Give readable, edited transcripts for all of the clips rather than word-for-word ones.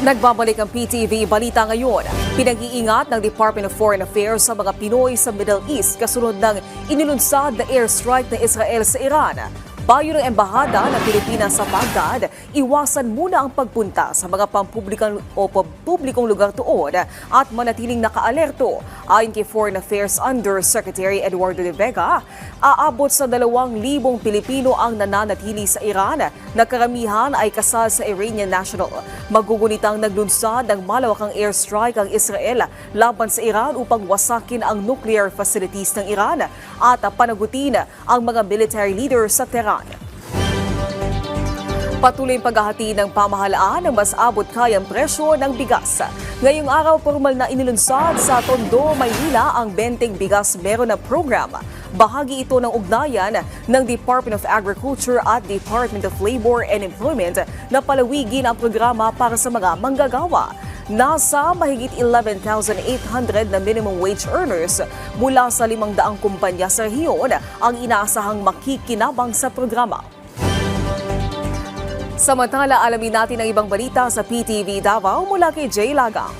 Nagbabalik ang PTV Balita ngayon. Pinag-iingat ng Department of Foreign Affairs sa mga Pinoy sa Middle East kasunod ng inilunsad na airstrike ng Israel sa Iran. Payo ng Embahada ng Pilipinas sa Baghdad, iwasan muna ang pagpunta sa mga pampublikong lugar doon at manatiling nakaalerto. Ayon kay Foreign Affairs Undersecretary Eduardo de Vega, aabot sa 2,000 Pilipino ang nananatili sa Iran na karamihan ay kasal sa Iranian national. Magugunitang naglunsad ng malawakang airstrike ang Israel laban sa Iran upang wasakin ang nuclear facilities ng Iran at panagutin ang mga military leaders sa Tehran. Patuloy ang paghahati ng pamahalaan ng mas abot kayang presyo ng bigas. Ngayong araw, formal na inilunsad sa Tondo, Maynila ang Benteng Bigas Meron na program. Bahagi ito ng ugnayan ng Department of Agriculture at Department of Labor and Employment na palawigin ang programa para sa mga manggagawa. Nasa mahigit 11,800 na minimum wage earners mula sa 500 kumpanya sa rehiyon ang inaasahang makikinabang sa programa. Samantala, alamin natin ang ibang balita sa PTV Davao mula kay Jay Lagang.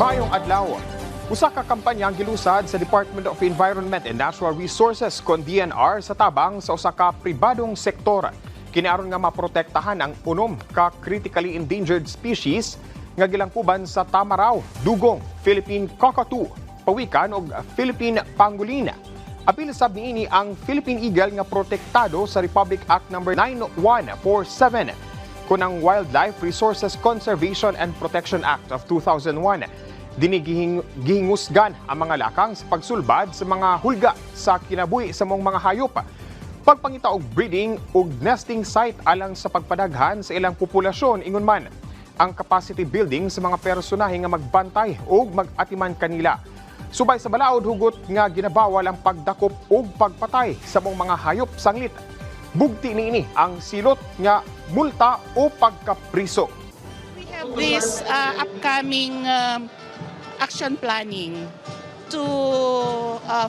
Mayong adlaw, usa ka kampanya ang gilusad sa Department of Environment and Natural Resources kon DNR sa tabang sa usa ka pribadong sektor. Kinaron nga maprotektahan ang 6 ka critically endangered species nga gilangkuban sa tamaraw, dugong, Philippine cockatoo, pawikan ug Philippine pangolin. Apil sab niini ang Philippine Eagle nga protektado sa Republic Act No. 9147 kun ang Wildlife Resources Conservation and Protection Act of 2001. Dinigihingusgan ang mga lakang sa pagsulbad sa mga hulga sa kinabuhi sa mong mga hayop. Pagpangita og breeding ug nesting site alang sa pagpadaghan sa ilang populasyon ingon man ang capacity building sa mga personahe nga magbantay ug mag-atiman kanila. Subay sa balaod hugot nga ginabawal ang pagdakop ug pagpatay sa mong mga hayop sanglit. Bugti niini ang silot nga multa o pagkapriso. We have this upcoming action planning to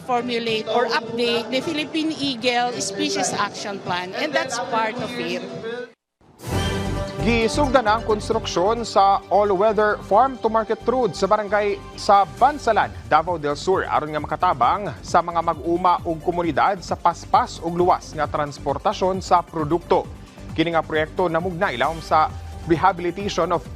formulate or update the Philippine Eagle Species Action Plan, and that's part of it. Gisugdan ang konstruksyon sa all-weather farm-to-market road sa barangay sa Bansalan, Davao del Sur aron nga makatabang sa mga mag-uma ug komunidad sa paspas ug luwas nga transportasyon sa produkto. Kini nga proyekto namugna ilawom sa rehabilitation of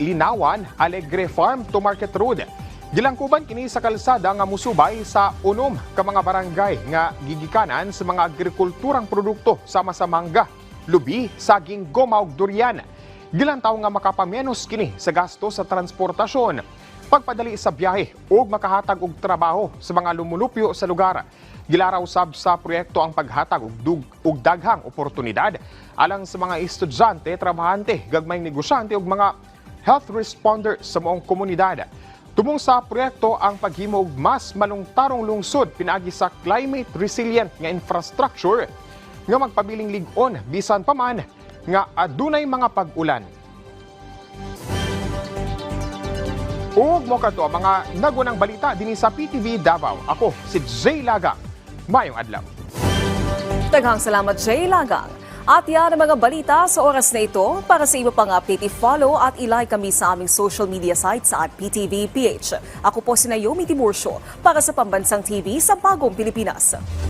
Linawan Alegre Farm-to-Market Road. Gilangkuban kini sa kalsada nga musubay sa 6 ka mga barangay nga gigikanan sa mga agrikulturang produkto sama sa mangga, lubi, saging, goma ug durian. Gilantaw nga makapamenos kini sa gasto sa transportasyon, pagpadali sa biyahe ug makahatag og trabaho sa mga lumulupyo sa lugar. Gilaraw sab sa proyekto ang paghatag og daghang oportunidad alang sa mga estudyante, trabahante, gagmayng negosyante ug mga health responder sa maong komunidad. Tumong sa proyekto ang paghimo og mas malungtarong lungsod pinaagi sa climate resilient nga infrastructure nga magpabiling lig-on bisan pa man nga adunay mga pag-ulan. Ug mo kadto ang mga nagunang balita dinhi sa PTV Davao. Ako si Jay Lagang. Mayong adlaw. Daghang salamat, Jay Lagang. At yan ang mga balita sa oras na ito. Para sa iba pang update, i-follow at i-like kami sa aming social media sites at PTV PH. Ako po si Naomi Tiburcio para sa Pambansang TV sa Bagong Pilipinas.